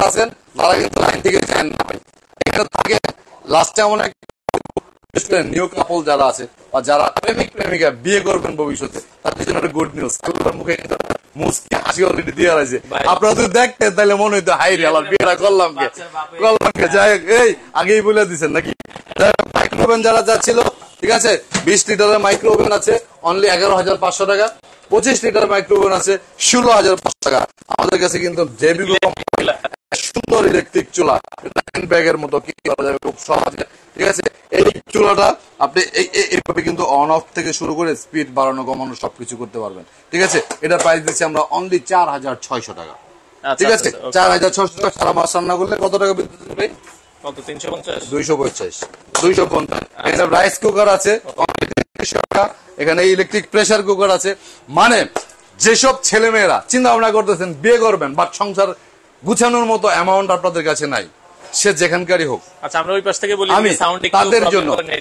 আছেন তারা কিন্তু লাইন থেকে চান না ভাই, এখানে থাকে লাস্টে এমন নিউ কাপল যারা আছে বা যারা প্রেমিক প্রেমিকা বিয়ে করবেন ভবিষ্যতে, তাদের জন্য একটা গুড নিউজ, মুখে মুসকি হাসি অলরেডি দিয়ে আছে। আপনারা যদি দেখতেন তাহলে মনে হইতো হাই রে আল্লাহ বিয়েটা করলাম কে, যাই হোক, এই আগেই বলে দিচ্ছেন নাকি। মাইক্রো ওভেন যারা যাচ্ছিল, ঠিক আছে, 20 লিটারের মাইক্রো ওভেন আছে অনলি 11,500 টাকা। 25 লিটার মাইক্রোওভেন আছে 16,500 টাকা। আমাদের কাছে কিন্তু জেবিকো সুন্দর ইলেকট্রিক চুলা ব্যাগের মতো কি করা যাবে খুব সহজে, ঠিক আছে। এই চুলাটা আপনি এইভাবে কিন্তু অন অফ থেকে শুরু করে স্পিড বাড়ানো কমানো সবকিছু করতে পারবেন, ঠিক আছে। এটা প্রাইস দিচ্ছি আমরা অনলি 4,600 টাকা, ঠিক আছে। 4,600 টাকা সারা মাস রান্না করলে কত টাকা বিদ্যুৎ দেবে? কত? 350 250। এটা রাইস কুকার আছে এখানে, ইলেকট্রিক প্রেসার কুকার আছে। মানে যেসব ছেলেমেয়েরা চিন্তা ভাবনা করতেছেন বিয়ে করবেন বাট সংসার গুছানোর মতো অ্যামাউন্ট আপনাদের কাছে নাই, সে যেখানকারই হোক। আচ্ছা, আমরা ওই পাশ থেকে বলি আমি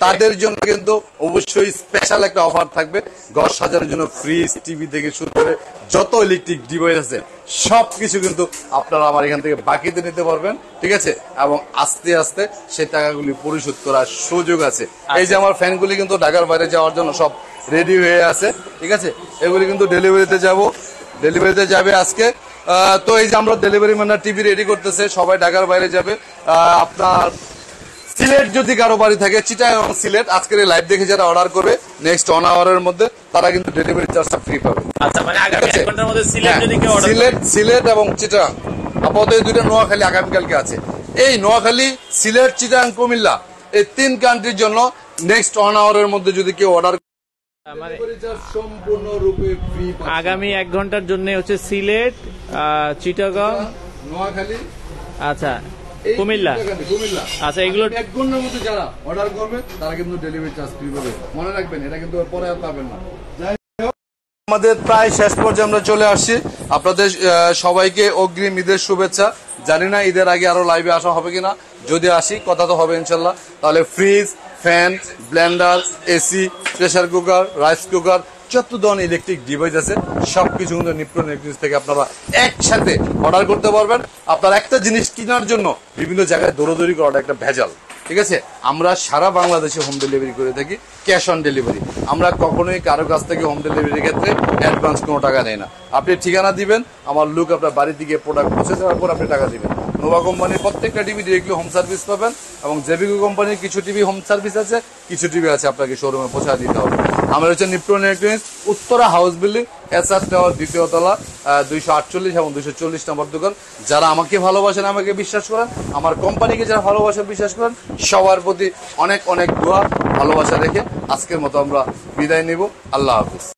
তাদের জন্য কিন্তু অবশ্যই স্পেশাল একটা অফার থাকবে। ঘর সাজানোর জন্য ফ্রিজ, টিভি থেকে শুরু করে যত ইলেকট্রিক ডিভাইস আছে সবকিছু কিন্তু আপনারা আমার এখান থেকে বাকিতে নিতে পারবেন, ঠিক আছে। এবং আস্তে আস্তে সেই টাকাগুলি পরিশোধ করার সুযোগ আছে। এই যে আমার ফ্যানগুলি কিন্তু ঢাকার বাইরে যাওয়ার জন্য সব রেডি হয়ে আছে, ঠিক আছে। এগুলি কিন্তু ডেলিভারিতে যাবে আজকে। তো এই যে আমরা ডেলিভারি ম্যানরা টিভি রেডি করতেছে, সবাই ঢাকার বাইরে যাবে। আপনার সিলেট যদি কারো বাড়ি থাকে, চিটাগাং এবং সিলেট, আজকের এই লাইভ দেখে যারা অর্ডার করবে নেক্সট 1 আওয়ারের মধ্যে তারা কিন্তু ডেলিভারি চার্জটা ফ্রি পাবে। আচ্ছা, মানে আগামী 1 ঘন্টার মধ্যে সিলেট যদি কেউ অর্ডার করে, সিলেট এবং চিটাগাং, আপাতত এই দুইটা, নোয়াখালী আগামীকালকে আছে। এই নোয়াখালী, সিলেট, চিটাগাং, কুমিল্লা এই 3 কান্ট্রির জন্য নেক্সট 1 আওয়ারের মধ্যে যদি কেউ অর্ডার সম্পূর্ণরূপে ফ্রি। আগামী 1 ঘন্টার জন্য হচ্ছে সিলেট, চিটাগাং, নোয়াখালী, আচ্ছা কুমিল্লা, আচ্ছা এগুলো 1 ঘন্টার মধ্যে যারা অর্ডার করবে তারা কিন্তু ডেলিভারি চার্জ ফ্রি পাবে। মনে রাখবেন, এটা কিন্তু পরে আর পাবেন না। আমাদের প্রায় শেষ পর্যায়ে আমরা চলে আসছি। আপনাদের সবাইকে অগ্রিম ঈদের শুভেচ্ছা। জানি না ঈদের আগে আরো লাইভে আসা হবে কিনা, যদি আসি কথা তো হবে ইনশাল্লাহ। তাহলে fridge, fan, Blender, AC, pressure cooker, rice cooker, যত ধরনের ইলেকট্রিক ডিভাইস আছে সবকিছু কিন্তু নিপ্টন ইলেকট্রিক্স থেকে আপনারা একসাথে অর্ডার করতে পারবেন। আপনার একটা জিনিস কেনার জন্য বিভিন্ন জায়গায় দৌড়াদৌড়ি করাটা একটা ভেজাল, ঠিক আছে। আমরা সারা বাংলাদেশে হোম ডেলিভারি করে থাকি, ক্যাশ অন ডেলিভারি। আমরা কখনোই কারো কাছ থেকে হোম ডেলিভারির ক্ষেত্রে অ্যাডভান্স কোনো টাকা নেই না। আপনি ঠিকানা দিবেন, আমার লোক আপনার বাড়ি থেকে প্রোডাক্ট পৌঁছে যাওয়ার পর আপনি টাকা দিবেন। নোভা কোম্পানির প্রত্যেকটা টিভি ডিরেক্টলি হোম সার্ভিস পাবেন, এবং জেবিকো কোম্পানির কিছু টিভি হোম সার্ভিস আছে, কিছু টিভি আছে আপনাকে শোরুমে পৌঁছে দিতে হবে। আমরা হচ্ছে Nipton electronics, Uttara house building, SR tower, 2য় তলা, 248 এবং 240 নম্বর দোকান। যারা আমাকে ভালোবাসেন, আমাকে বিশ্বাস করেন, আমার কোম্পানিকে যারা ভালোবাসেন, বিশ্বাস করেন, সবার প্রতি অনেক অনেক দোয়া ভালোবাসা রেখে আজকের মতো আমরা বিদায় নিব। আল্লাহ হাফিজ।